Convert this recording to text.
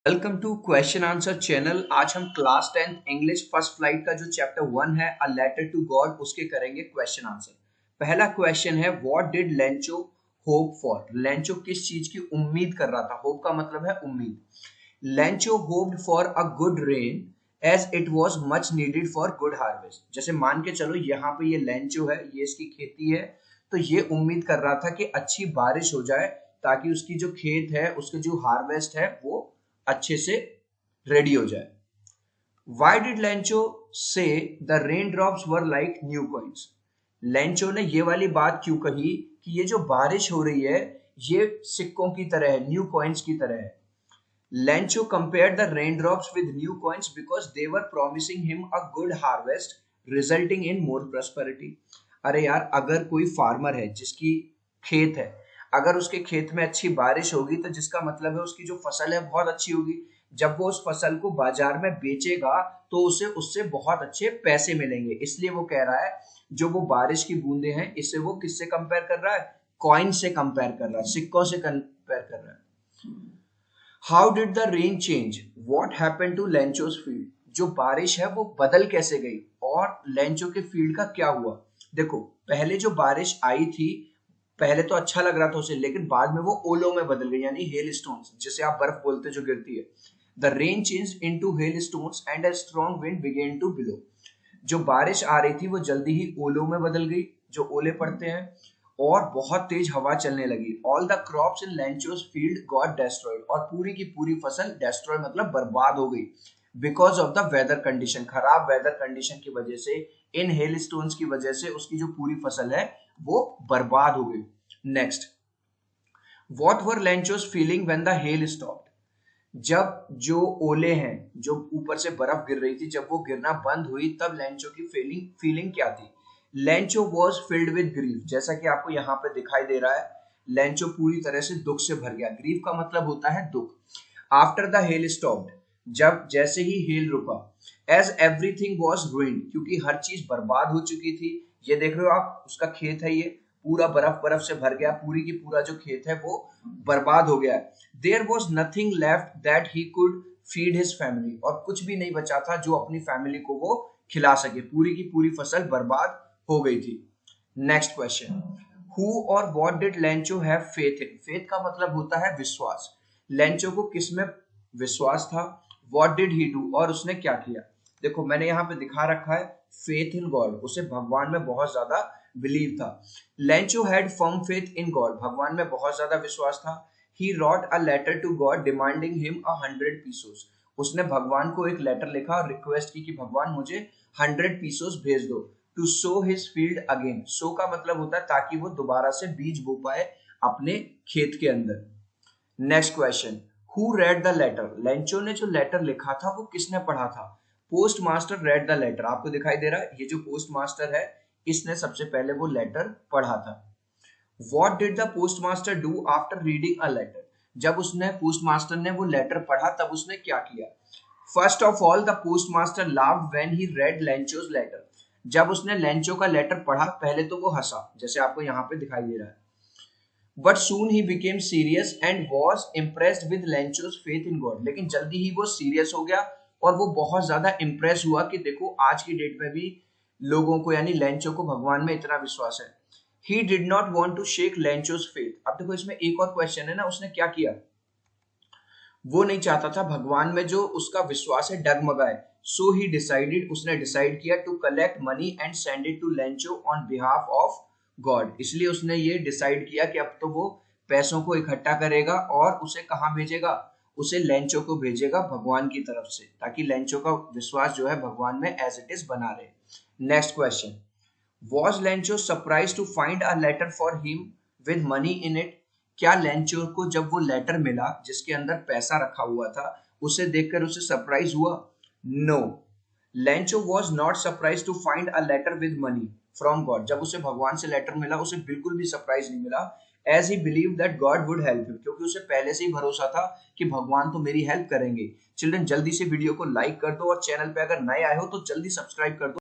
Welcome to question answer channel. आज हम class 10th English first flight का जो चैप्टर 1 है अ लेटर टू गॉड उसके करेंगे क्वेश्चन आंसर। पहला क्वेश्चन है what did Lencho hope for. Lencho किस चीज की उम्मीद कर रहा था। होप का मतलब है उम्मीद। Lencho hoped for a good rain as it was much needed for good harvest. जैसे मान के चलो यहाँ पे ये लेंचो है, ये इसकी खेती है, तो ये उम्मीद कर रहा था कि अच्छी बारिश हो जाए ताकि उसकी जो खेत है उसके जो हार्वेस्ट है वो अच्छे से रेडी हो जाए। वाई डिड लेंचो से the rain drops were like new coins. Lencho ने ये वाली बात क्यों कही कि ये जो बारिश हो रही है ये सिक्कों की तरह है, न्यू कॉइन्स की तरह है। Lencho compare the rain drops with new coins because they were promising him a good harvest resulting in more prosperity. अरे यार, अगर कोई फार्मर है जिसकी खेत है, अगर उसके खेत में अच्छी बारिश होगी तो जिसका मतलब है उसकी जो फसल है बहुत अच्छी होगी। जब वो उस फसल को बाजार में बेचेगा तो उसे उससे बहुत अच्छे पैसे मिलेंगे। इसलिए वो कह रहा है जो वो बारिश की बूंदे हैं इसे वो किससे कंपेयर कर रहा है, कॉइन से कंपेयर कर रहा है, सिक्कों से कंपेयर कर रहा है। How did the rain change what happen to Lencho's field. जो बारिश है वो बदल कैसे गई और लेंचो के फील्ड का क्या हुआ। देखो, पहले जो बारिश आई थी पहले तो अच्छा लग रहा था उसे, लेकिन बाद में वो ओलों में बदल गई, यानी हेल स्टोन्स, जिसे आप बर्फ बोलते जो गिरती है। The rain change into hailstones and a strong wind began to blow. जो बारिश आ रही थी वो जल्दी ही ओलों में बदल गई, जो ओले पड़ते हैं, और बहुत तेज हवा चलने लगी। All the crops in Lencho's field got destroyed. और पूरी की पूरी फसल डेस्ट्रॉय मतलब बर्बाद हो गई because of the weather condition. खराब वेदर कंडीशन की वजह से, इन हेल स्टोन्स की वजह से उसकी जो पूरी फसल है वो बर्बाद हो गई। Next, what were Lencho's feeling when the hail stopped. जब जो ओले हैं, जो ऊपर से बर्फ गिर रही थी, जब वो गिरना बंद हुई तब लेंचो की फीलिंग फीलिंग क्या थी। Lencho was filled with grief. जैसा कि आपको यहाँ पे दिखाई दे रहा है, लेंचो पूरी तरह से दुख से भर गया। ग्रीफ का मतलब होता है दुख। आफ्टर द हेल स्टॉप्ड, जब जैसे ही हेल रुका, एज एवरीथिंग वॉज ruined, क्योंकि हर चीज बर्बाद हो चुकी थी। ये देख रहे हो आप, उसका खेत है, ये पूरा बर्फ बर्फ से भर गया, पूरी की पूरा जो खेत है वो बर्बाद हो गया। There was nothing left that he could feed his family. और कुछ भी नहीं बचा था जो अपनी फैमिली को वो खिला सके। पूरी की पूरी फसल बर्बाद हो गई थी। नेक्स्ट क्वेश्चन, हु और what did Lencho have faith in. Faith का मतलब होता है विश्वास। लेंचो को किस में विश्वास था। व्हाट डिड ही डू, और उसने क्या किया। देखो, मैंने यहाँ पे दिखा रखा है फेथ इन गॉड। उसे भगवान में बहुत ज्यादा बिलीव था। Lencho had firm faith in God. भगवान में बहुत ज्यादा विश्वास था। He wrote a letter to God demanding him 100 pesos. उसने भगवान को एक लेटर लिखा और रिक्वेस्ट की कि भगवान मुझे 100 पीसोस भेज दो। To sow his field again. Sow का मतलब होता है ताकि वो दोबारा से बीज बो पाए अपने खेत के अंदर। Next question, who read the letter. Lencho ने जो लेटर लिखा था वो किसने पढ़ा था। Postmaster read the letter. आपको दिखाई दे रहा है ये जो पोस्ट मास्टर है इसने सबसे पहले वो लेटर पढ़ा था। What did the postmaster do after reading a letter? जब उसने पोस्ट मास्टर ने वो लेटर पढ़ा तब उसने क्या किया। First of all the postmaster laughed when he read Lencho's letter. जब उसने लेंचो का लेटर पढ़ा पहले तो वो हंसा, जैसे आपको यहाँ पे दिखाई दे रहा है। But soon he became serious and was impressed with Lencho's faith in God. लेकिन जल्दी ही वो सीरियस हो गया और वो बहुत ज्यादा इम्प्रेस हुआ कि देखो आज की डेट में भी लोगों को, यानी लेंचो को, भगवान में इतना विश्वास है। He did not want to shake Lencho's faith. अब देखो इसमें एक और क्वेश्चन है ना, उसने क्या किया, वो नहीं चाहता था भगवान में जो उसका विश्वास है डगमगाए। सो ही डिसाइडेड, उसने डिसाइड किया to collect money and send it to Lencho on behalf of God. इसलिए उसने ये डिसाइड किया कि अब तो वो पैसों को इकट्ठा करेगा और उसे कहाँ भेजेगा, उसे लेंचो को भेजेगा भगवान की तरफ से, ताकि लेंचो का विश्वास जो है भगवान में एज इट इज बना रहे। Next question, Was Lencho surprised to find a letter for him with money in it? क्या लेंचो को जब वो लेटर मिला जिसके अंदर पैसा रखा हुआ था उसे देखकर उसे सरप्राइज हुआ। No, Lencho was not surprise to find a letter with money from God. जब उसे भगवान से लेटर मिला उसे बिल्कुल भी सरप्राइज नहीं मिला। As he believe that God would help him, क्योंकि उसे पहले से ही भरोसा था कि भगवान तो मेरी हेल्प करेंगे। चिल्ड्रन, जल्दी से वीडियो को लाइक कर दो और चैनल पे अगर नए आए हो तो जल्दी सब्सक्राइब कर दो।